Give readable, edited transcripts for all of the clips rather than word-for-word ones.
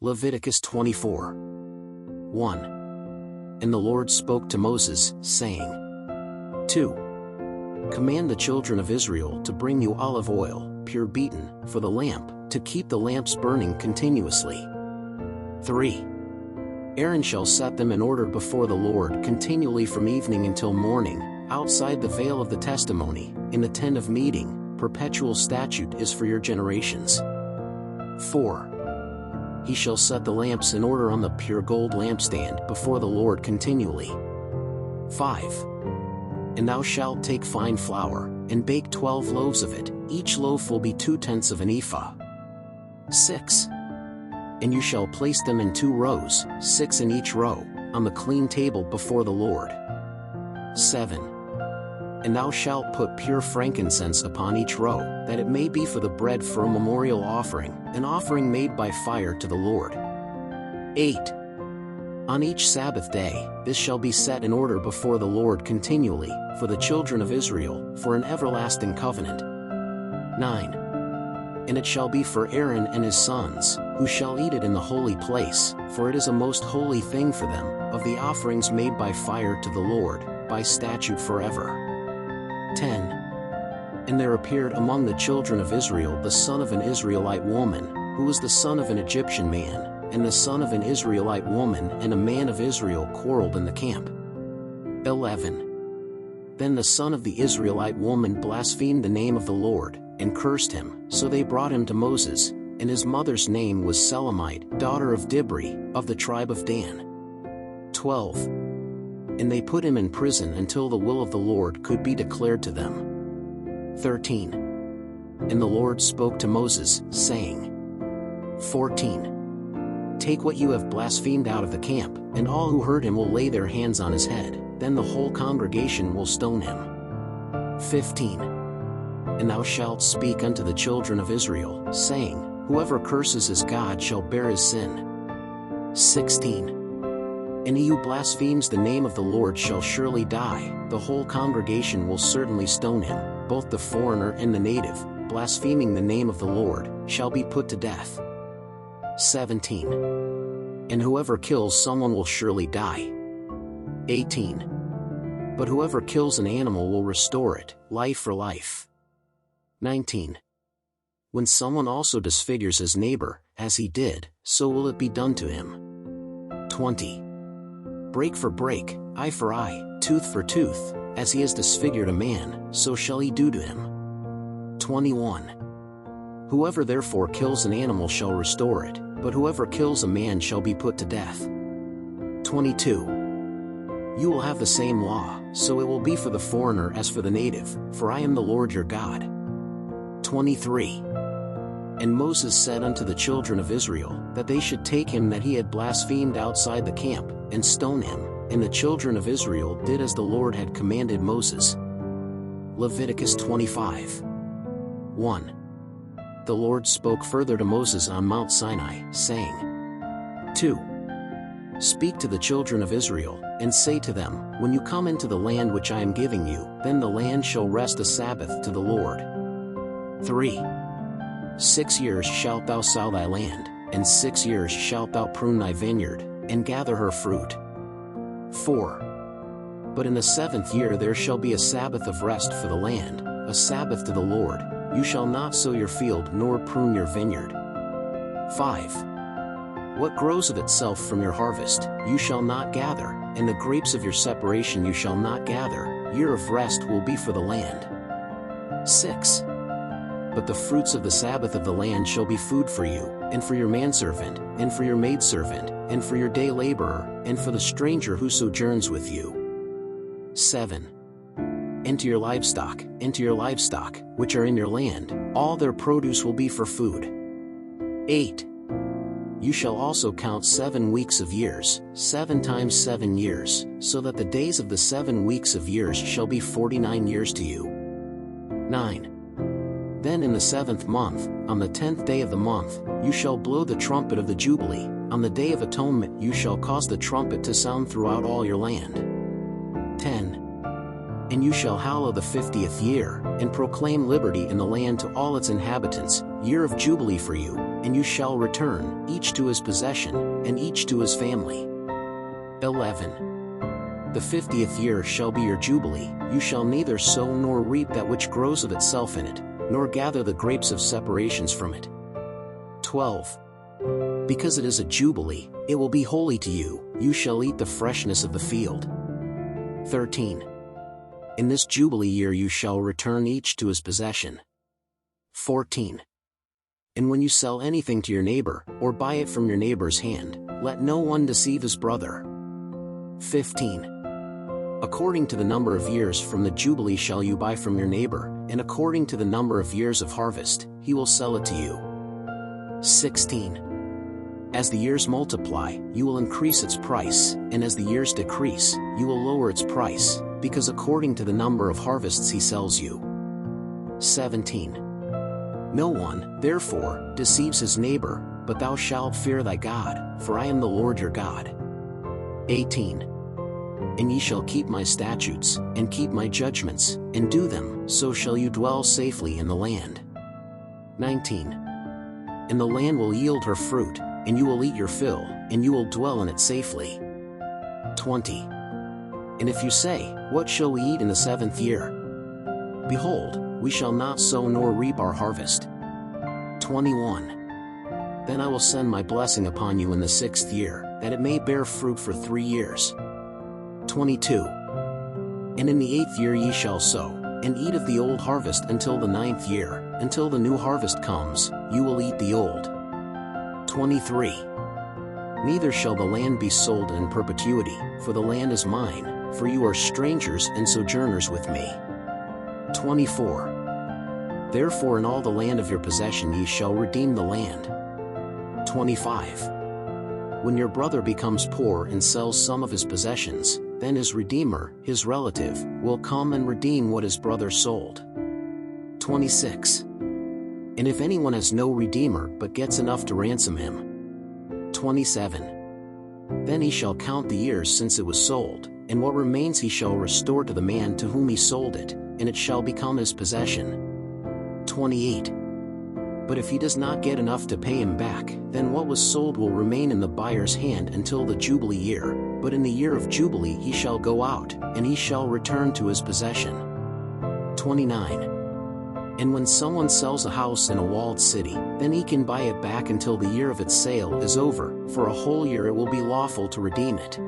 Leviticus 24. 1. And the Lord spoke to Moses, saying, 2. Command the children of Israel to bring you olive oil, pure beaten, for the lamp, to keep the lamps burning continuously. 3. Aaron shall set them in order before the Lord continually from evening until morning, outside the veil of the testimony, in the tent of meeting. Perpetual statute is for your generations. 4. He shall set the lamps in order on the pure gold lampstand before the Lord continually. 5. And thou shalt take fine flour, and bake 12 loaves of it, each loaf will be 2/10 of an ephah. 6. And you shall place them in 2 rows, 6 in each row, on the clean table before the Lord. 7. And thou shalt put pure frankincense upon each row, that it may be for the bread for a memorial offering, an offering made by fire to the Lord. 8. On each Sabbath day, this shall be set in order before the Lord continually, for the children of Israel, for an everlasting covenant. 9. And it shall be for Aaron and his sons, who shall eat it in the holy place, for it is a most holy thing for them, of the offerings made by fire to the Lord, by statute forever. 10. And there appeared among the children of Israel the son of an Israelite woman, who was the son of an Egyptian man, and the son of an Israelite woman and a man of Israel quarreled in the camp. 11. Then the son of the Israelite woman blasphemed the name of the Lord, and cursed him, so they brought him to Moses, and his mother's name was Selamite, daughter of Dibri, of the tribe of Dan. 12. And they put him in prison until the will of the Lord could be declared to them. 13. And the Lord spoke to Moses, saying, 14. Take what you have blasphemed out of the camp, and all who heard him will lay their hands on his head, then the whole congregation will stone him. 15. And thou shalt speak unto the children of Israel, saying, Whoever curses his God shall bear his sin. 16. And he who blasphemes the name of the Lord shall surely die, the whole congregation will certainly stone him, both the foreigner and the native, blaspheming the name of the Lord, shall be put to death. 17. And whoever kills someone will surely die. 18. But whoever kills an animal will restore it, life for life. 19. When someone also disfigures his neighbor, as he did, so will it be done to him. 20. Break for break, eye for eye, tooth for tooth, as he has disfigured a man, so shall he do to him. 21. Whoever therefore kills an animal shall restore it, but whoever kills a man shall be put to death. 22. You will have the same law, so it will be for the foreigner as for the native, for I am the Lord your God. 23. And Moses said unto the children of Israel, that they should take him that he had blasphemed outside the camp, and stone him, and the children of Israel did as the Lord had commanded Moses. Leviticus 25. 1. The Lord spoke further to Moses on Mount Sinai, saying, 2. Speak to the children of Israel, and say to them, When you come into the land which I am giving you, then the land shall rest a Sabbath to the Lord. 3. 6 years shalt thou sow thy land, and 6 years shalt thou prune thy vineyard, and gather her fruit. 4. But in the 7th year there shall be a Sabbath of rest for the land, a Sabbath to the Lord. You shall not sow your field nor prune your vineyard. 5. What grows of itself from your harvest, you shall not gather, and the grapes of your separation you shall not gather, year of rest will be for the land. 6. But the fruits of the Sabbath of the land shall be food for you, and for your manservant, and for your maidservant, and for your day laborer, and for the stranger who sojourns with you. 7. And to your livestock, which are in your land, all their produce will be for food. 8. You shall also count 7 weeks of years, 7 times 7 years, so that the days of the 7 weeks of years shall be 49 years to you. 9. Then in the 7th month, on the 10th day of the month, you shall blow the trumpet of the Jubilee. On the day of atonement you shall cause the trumpet to sound throughout all your land. 10. And you shall hallow the 50th year, and proclaim liberty in the land to all its inhabitants, year of Jubilee for you, and you shall return, each to his possession, and each to his family. 11. The 50th year shall be your jubilee, you shall neither sow nor reap that which grows of itself in it, nor gather the grapes of separations from it. 12. Because it is a jubilee, it will be holy to you, you shall eat the freshness of the field. 13. In this jubilee year you shall return each to his possession. 14. And when you sell anything to your neighbor, or buy it from your neighbor's hand, let no one deceive his brother. 15. According to the number of years from the jubilee shall you buy from your neighbor, and according to the number of years of harvest, he will sell it to you. 16. As the years multiply, you will increase its price, and as the years decrease, you will lower its price, because according to the number of harvests he sells you. 17. No one, therefore, deceives his neighbor, but thou shalt fear thy God, for I am the Lord your God. 18. And ye shall keep my statutes, and keep my judgments, and do them, so shall you dwell safely in the land. 19. And the land will yield her fruit, and you will eat your fill, and you will dwell in it safely. 20. And if you say, what shall we eat in the 7th year? Behold, we shall not sow nor reap our harvest. 21. Then I will send my blessing upon you in the 6th year, that it may bear fruit for 3 years. 22. And in the 8th year ye shall sow, and eat of the old harvest until the 9th year, until the new harvest comes, you will eat the old. 23. Neither shall the land be sold in perpetuity, for the land is mine, for you are strangers and sojourners with me. 24. Therefore in all the land of your possession ye shall redeem the land. 25. When your brother becomes poor and sells some of his possessions, then his redeemer, his relative, will come and redeem what his brother sold. 26. And if anyone has no redeemer but gets enough to ransom him. 27. Then he shall count the years since it was sold, and what remains he shall restore to the man to whom he sold it, and it shall become his possession. 28. But if he does not get enough to pay him back, then what was sold will remain in the buyer's hand until the Jubilee year, but in the year of Jubilee he shall go out, and he shall return to his possession. 29. And when someone sells a house in a walled city, then he can buy it back until the year of its sale is over, for a whole year it will be lawful to redeem it.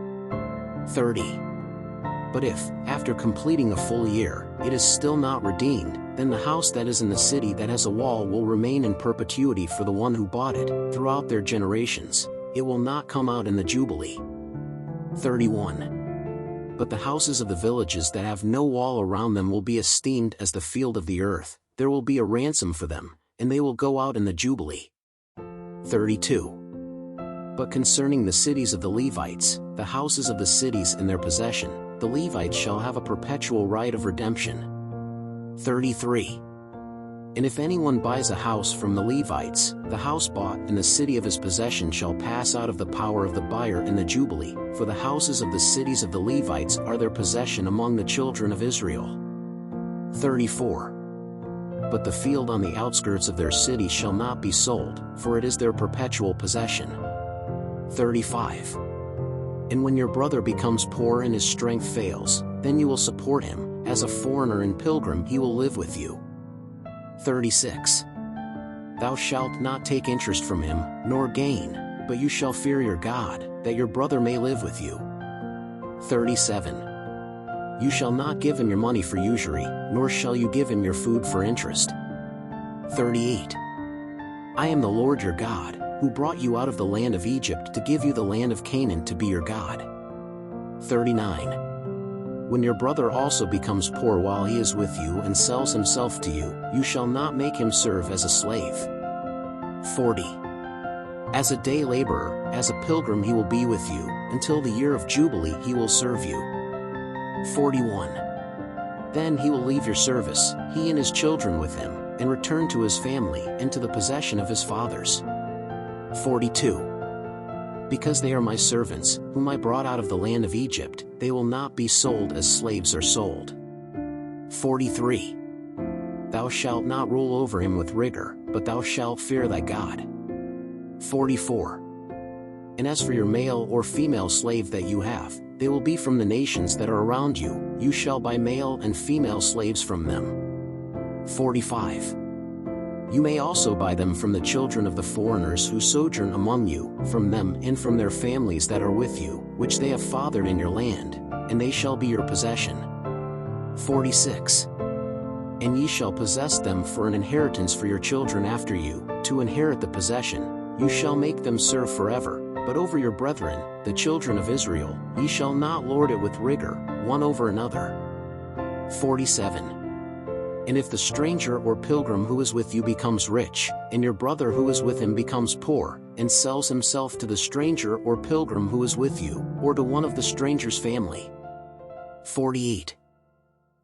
30. But if, after completing a full year, it is still not redeemed, then the house that is in the city that has a wall will remain in perpetuity for the one who bought it, throughout their generations. It will not come out in the Jubilee. 31. But the houses of the villages that have no wall around them will be esteemed as the field of the earth, there will be a ransom for them, and they will go out in the Jubilee. 32. But concerning the cities of the Levites, the houses of the cities in their possession, the Levites shall have a perpetual right of redemption. 33. And if anyone buys a house from the Levites, the house bought in the city of his possession shall pass out of the power of the buyer in the Jubilee, for the houses of the cities of the Levites are their possession among the children of Israel. 34. But the field on the outskirts of their city shall not be sold, for it is their perpetual possession. 35. And when your brother becomes poor and his strength fails, then you will support him, as a foreigner and pilgrim he will live with you. 36. Thou shalt not take interest from him, nor gain, but you shall fear your God, that your brother may live with you. 37. You shall not give him your money for usury, nor shall you give him your food for interest. 38. I am the Lord your God, who brought you out of the land of Egypt to give you the land of Canaan to be your God. 39. When your brother also becomes poor while he is with you and sells himself to you, you shall not make him serve as a slave. 40. As a day laborer, as a pilgrim he will be with you, until the year of Jubilee he will serve you. 41. Then he will leave your service, he and his children with him, and return to his family and to the possession of his fathers. 42. Because they are my servants, whom I brought out of the land of Egypt, they will not be sold as slaves are sold. 43. Thou shalt not rule over him with rigor, but thou shalt fear thy God. 44. And as for your male or female slave that you have, they will be from the nations that are around you, you shall buy male and female slaves from them. 45. You may also buy them from the children of the foreigners who sojourn among you, from them and from their families that are with you, which they have fathered in your land, and they shall be your possession. 46. And ye shall possess them for an inheritance for your children after you, to inherit the possession. You shall make them serve forever, but over your brethren, the children of Israel, ye shall not lord it with rigor, one over another. 47. And if the stranger or pilgrim who is with you becomes rich, and your brother who is with him becomes poor, and sells himself to the stranger or pilgrim who is with you, or to one of the stranger's family. 48.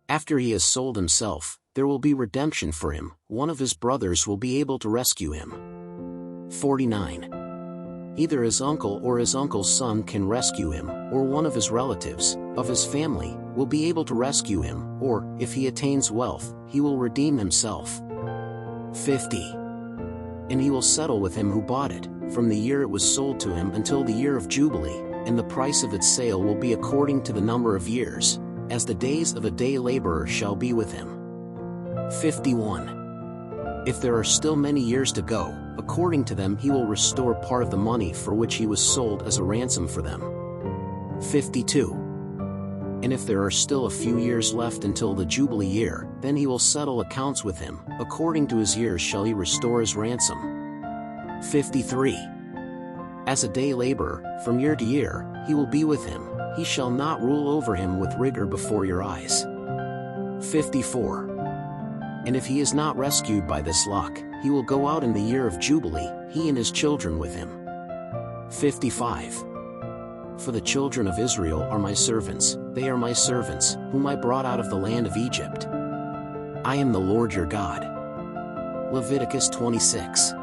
After he has sold himself, there will be redemption for him, one of his brothers will be able to rescue him. 49. Either his uncle or his uncle's son can rescue him, or one of his relatives, of his family, will be able to rescue him, or, if he attains wealth, he will redeem himself. 50. And he will settle with him who bought it, from the year it was sold to him until the year of Jubilee, and the price of its sale will be according to the number of years, as the days of a day laborer shall be with him. 51. If there are still many years to go, according to them he will restore part of the money for which he was sold as a ransom for them. 52. And if there are still a few years left until the Jubilee year, then he will settle accounts with him, according to his years shall he restore his ransom. 53. As a day laborer, from year to year, he will be with him, he shall not rule over him with rigor before your eyes. 54. And if he is not rescued by this luck, he will go out in the year of Jubilee, he and his children with him. 55. For the children of Israel are my servants, they are my servants, whom I brought out of the land of Egypt. I am the Lord your God. Leviticus 26.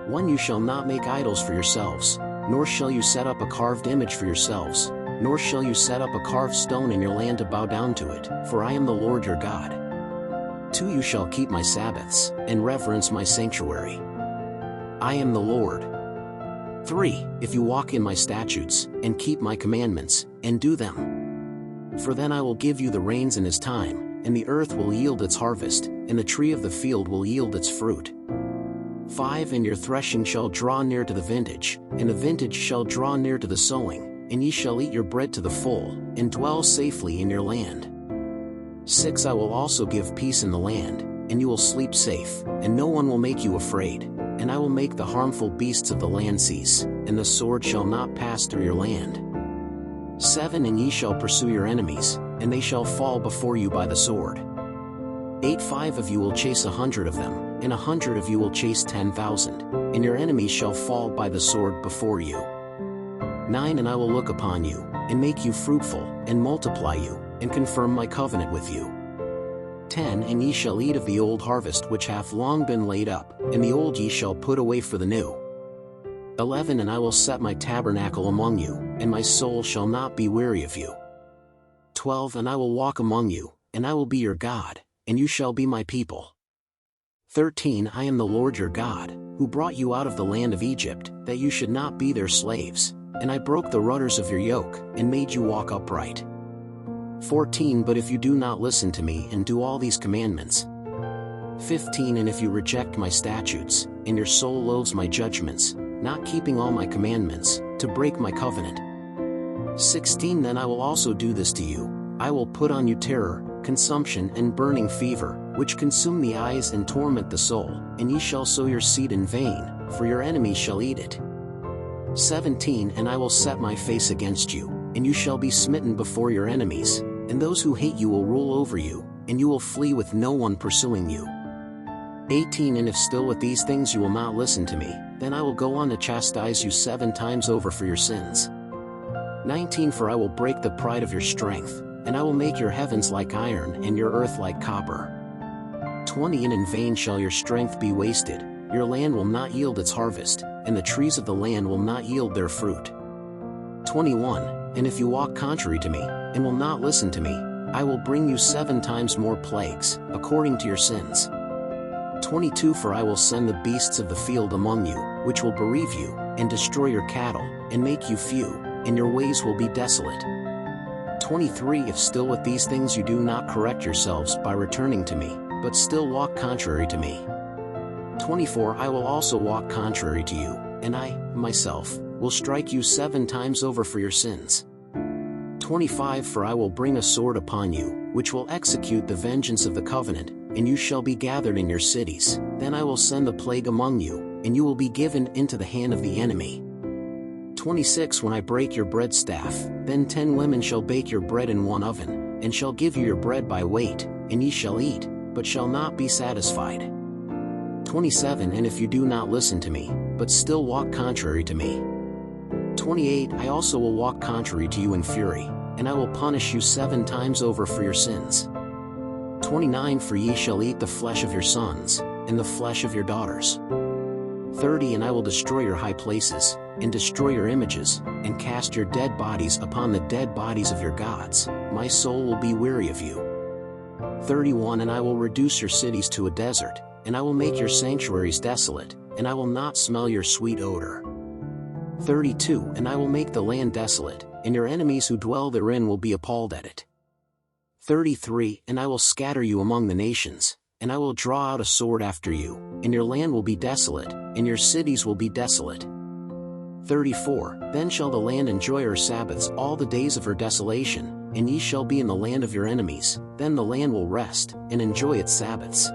1. You shall not make idols for yourselves, nor shall you set up a carved image for yourselves, nor shall you set up a carved stone in your land to bow down to it, for I am the Lord your God. 2. You shall keep my Sabbaths, and reverence my sanctuary. I am the Lord. 3. If you walk in my statutes, and keep my commandments, and do them. For then I will give you the rains in his time, and the earth will yield its harvest, and the tree of the field will yield its fruit. 5. And your threshing shall draw near to the vintage, and the vintage shall draw near to the sowing, and ye shall eat your bread to the full, and dwell safely in your land. 6. I will also give peace in the land, and you will sleep safe, and no one will make you afraid, and I will make the harmful beasts of the land cease, and the sword shall not pass through your land. 7. And ye shall pursue your enemies, and they shall fall before you by the sword. 8. 5 of you will chase 100 of them, and 100 of you will chase 10,000, and your enemies shall fall by the sword before you. 9. And I will look upon you, and make you fruitful, and multiply you, and confirm my covenant with you. 10. And ye shall eat of the old harvest which hath long been laid up, and the old ye shall put away for the new. 11. And I will set my tabernacle among you, and my soul shall not be weary of you. 12. And I will walk among you, and I will be your God, and you shall be my people. 13. I am the Lord your God, who brought you out of the land of Egypt, that you should not be their slaves, and I broke the rudders of your yoke, and made you walk upright. 14. But if you do not listen to me and do all these commandments. 15. And if you reject my statutes, and your soul loathes my judgments, not keeping all my commandments, to break my covenant. 16. Then I will also do this to you, I will put on you terror, consumption and burning fever, which consume the eyes and torment the soul, and ye shall sow your seed in vain, for your enemies shall eat it. 17. And I will set my face against you, and you shall be smitten before your enemies, and those who hate you will rule over you, and you will flee with no one pursuing you. 18. And if still with these things you will not listen to me, then I will go on to chastise you 7 times over for your sins. 19. For I will break the pride of your strength, and I will make your heavens like iron and your earth like copper. 20. And in vain shall your strength be wasted, your land will not yield its harvest, and the trees of the land will not yield their fruit. 21. And if you walk contrary to me, and will not listen to me, I will bring you 7 times more plagues, according to your sins. 22. For I will send the beasts of the field among you, which will bereave you, and destroy your cattle, and make you few, and your ways will be desolate. 23 If still with these things you do not correct yourselves by returning to me, but still walk contrary to me. 24 I will also walk contrary to you, and I, myself, will strike you 7 times over for your sins. 25 For I will bring a sword upon you, which will execute the vengeance of the covenant, and you shall be gathered in your cities. Then I will send the plague among you, and you will be given into the hand of the enemy. 26 When I break your bread staff, then 10 women shall bake your bread in one oven, and shall give you your bread by weight, and ye shall eat, but shall not be satisfied. 27 And if you do not listen to me, but still walk contrary to me. 28 I also will walk contrary to you in fury, and I will punish you 7 times over for your sins. 29 For ye shall eat the flesh of your sons, and the flesh of your daughters. 30 And I will destroy your high places, and destroy your images, and cast your dead bodies upon the dead bodies of your gods. My soul will be weary of you. 31 And I will reduce your cities to a desert, and I will make your sanctuaries desolate, and I will not smell your sweet odor. 32 And I will make the land desolate, and your enemies who dwell therein will be appalled at it. 33 And I will scatter you among the nations, and I will draw out a sword after you, and your land will be desolate, and your cities will be desolate. 34 Then shall the land enjoy her Sabbaths all the days of her desolation, and ye shall be in the land of your enemies. Then the land will rest, and enjoy its Sabbaths.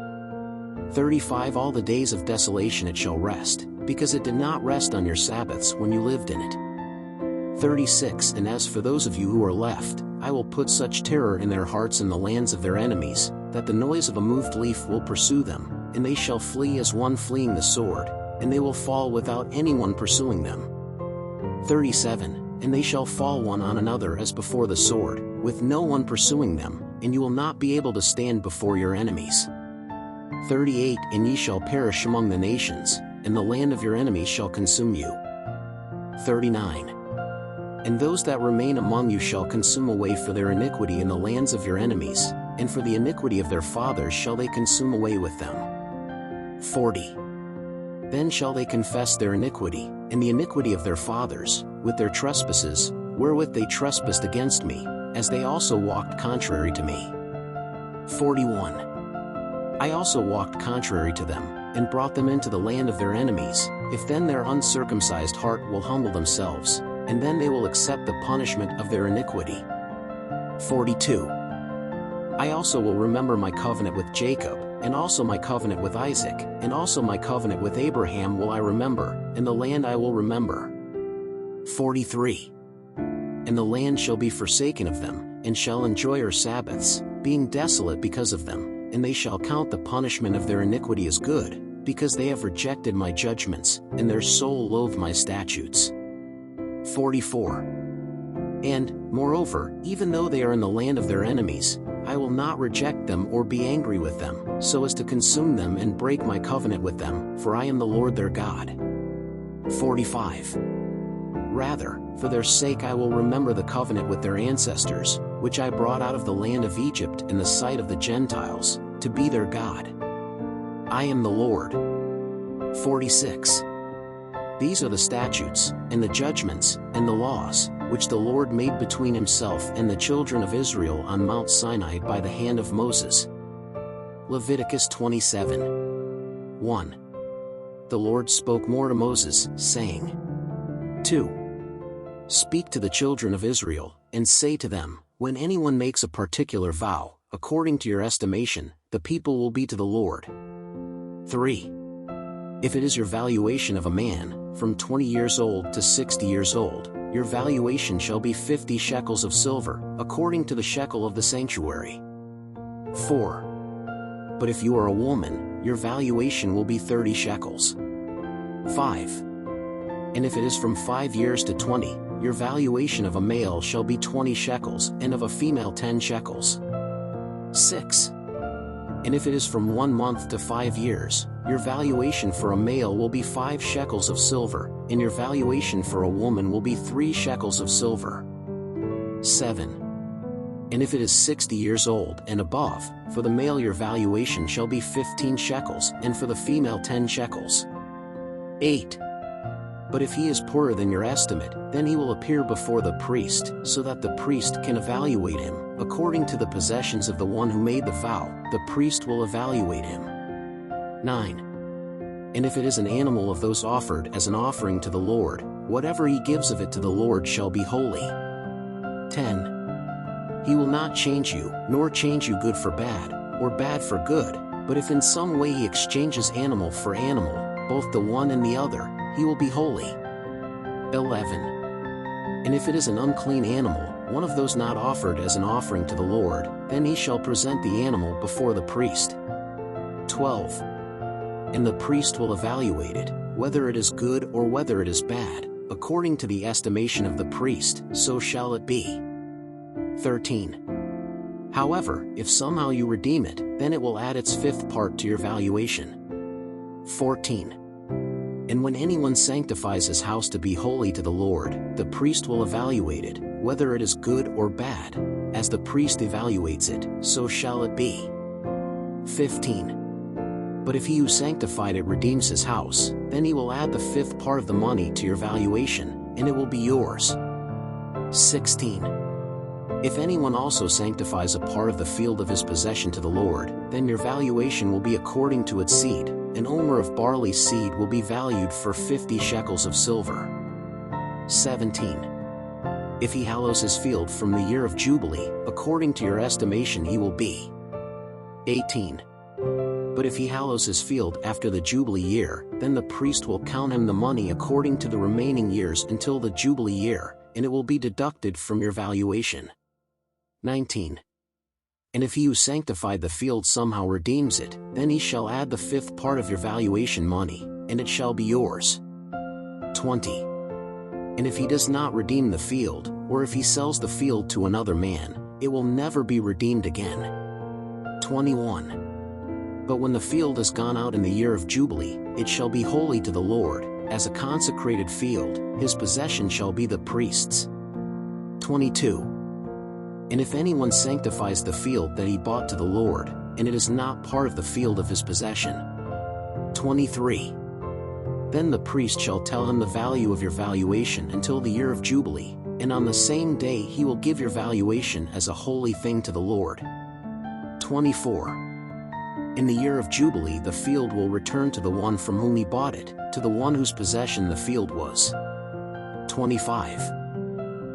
35 All the days of desolation it shall rest, because it did not rest on your Sabbaths when you lived in it. 36 And as for those of you who are left, I will put such terror in their hearts in the lands of their enemies, that the noise of a moved leaf will pursue them, and they shall flee as one fleeing the sword, and they will fall without anyone pursuing them. 37 And they shall fall one on another as before the sword, with no one pursuing them, and you will not be able to stand before your enemies. 38 And ye shall perish among the nations, and the land of your enemies shall consume you. 39 And those that remain among you shall consume away for their iniquity in the lands of your enemies, and for the iniquity of their fathers shall they consume away with them. 40 Then shall they confess their iniquity, and the iniquity of their fathers, with their trespasses, wherewith they trespassed against me, as they also walked contrary to me. 41 I also walked contrary to them, and brought them into the land of their enemies. If then their uncircumcised heart will humble themselves, and then they will accept the punishment of their iniquity. 42 I also will remember my covenant with Jacob, and also my covenant with Isaac, and also my covenant with Abraham will I remember, and the land I will remember. 43 And the land shall be forsaken of them, and shall enjoy her Sabbaths, being desolate because of them, and they shall count the punishment of their iniquity as good, because they have rejected my judgments, and their soul loathe my statutes. 44 And, moreover, even though they are in the land of their enemies, I will not reject them or be angry with them, so as to consume them and break my covenant with them, for I am the Lord their God. 45 Rather, for their sake I will remember the covenant with their ancestors, which I brought out of the land of Egypt in the sight of the Gentiles, to be their God. I am the Lord. 46 These are the statutes, and the judgments, and the laws, which the Lord made between himself and the children of Israel on Mount Sinai by the hand of Moses. Leviticus 27 1 The Lord spoke more to Moses, saying, 2 Speak to the children of Israel, and say to them, when anyone makes a particular vow, according to your estimation, the people will be to the Lord. 3 If it is your valuation of a man, from 20 years old to 60 years old, your valuation shall be 50 shekels of silver, according to the shekel of the sanctuary. 4 But if you are a woman, your valuation will be 30 shekels. 5 And if it is from 5 years to 20, your valuation of a male shall be 20 shekels, and of a female 10 shekels. 6 And if it is from 1 month to 5 years, your valuation for a male will be 5 shekels of silver, and your valuation for a woman will be 3 shekels of silver. 7 And if it is 60 years old and above, for the male your valuation shall be 15 shekels, and for the female 10 shekels. 8 But if he is poorer than your estimate, then he will appear before the priest, so that the priest can evaluate him. According to the possessions of the one who made the vow, the priest will evaluate him. 9. And if it is an animal of those offered as an offering to the Lord, whatever he gives of it to the Lord shall be holy. 10. He will not change you, nor change you good for bad, or bad for good, but if in some way he exchanges animal for animal, both the one and the other, he will be holy. 11. And if it is an unclean animal, one of those not offered as an offering to the Lord, then he shall present the animal before the priest. 12. And the priest will evaluate it, whether it is good or whether it is bad, according to the estimation of the priest, so shall it be. 13. However, if somehow you redeem it, then it will add its fifth part to your valuation. 14. And when anyone sanctifies his house to be holy to the Lord, the priest will evaluate it, whether it is good or bad. As the priest evaluates it, so shall it be. 15. But if he who sanctified it redeems his house, then he will add the fifth part of the money to your valuation, and it will be yours. 16. If anyone also sanctifies a part of the field of his possession to the Lord, then your valuation will be according to its seed. An omer of barley seed will be valued for 50 shekels of silver. 17. If he hallows his field from the year of Jubilee, according to your estimation he will be. 18. But if he hallows his field after the Jubilee year, then the priest will count him the money according to the remaining years until the Jubilee year, and it will be deducted from your valuation. 19. And if he who sanctified the field somehow redeems it, then he shall add the fifth part of your valuation money, and it shall be yours. 20. And if he does not redeem the field, or if he sells the field to another man, it will never be redeemed again. 21. But when the field is gone out in the year of Jubilee, it shall be holy to the Lord, as a consecrated field, his possession shall be the priest's. 22. And if anyone sanctifies the field that he bought to the Lord, and it is not part of the field of his possession. 23. Then the priest shall tell him the value of your valuation until the year of Jubilee, and on the same day he will give your valuation as a holy thing to the Lord. 24. In the year of Jubilee the field will return to the one from whom he bought it, to the one whose possession the field was. 25.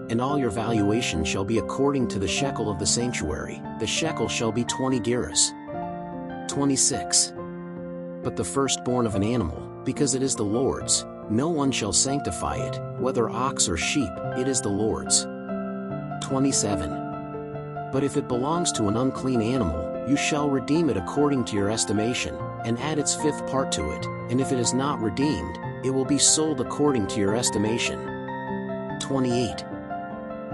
And all your valuation shall be according to the shekel of the sanctuary, the shekel shall be 20 gerahs. 26. But the firstborn of an animal, because it is the Lord's, no one shall sanctify it, whether ox or sheep, it is the Lord's. 27. But if it belongs to an unclean animal, you shall redeem it according to your estimation, and add its fifth part to it, and if it is not redeemed, it will be sold according to your estimation. 28.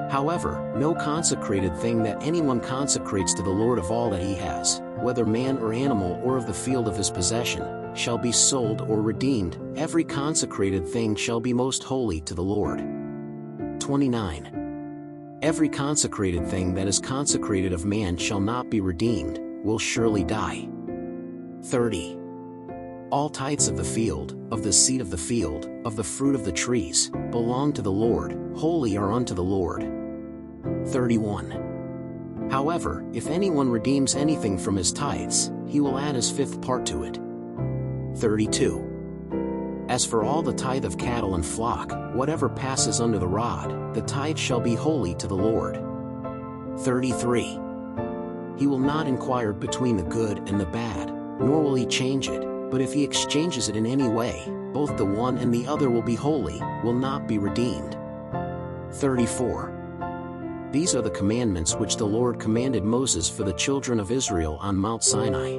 However, no consecrated thing that anyone consecrates to the Lord of all that he has, whether man or animal or of the field of his possession, shall be sold or redeemed. Every consecrated thing shall be most holy to the Lord. 29. Every consecrated thing that is consecrated of man shall not be redeemed, will surely die. 30. All tithes of the field, of the seed of the field, of the fruit of the trees, belong to the Lord, holy are unto the Lord. 31. However, if anyone redeems anything from his tithes, he will add his fifth part to it. 32. As for all the tithe of cattle and flock, whatever passes under the rod, the tithe shall be holy to the Lord. 33. He will not inquire between the good and the bad, nor will he change it, but if he exchanges it in any way, both the one and the other will be holy, will not be redeemed. 34. These are the commandments which the Lord commanded Moses for the children of Israel on Mount Sinai.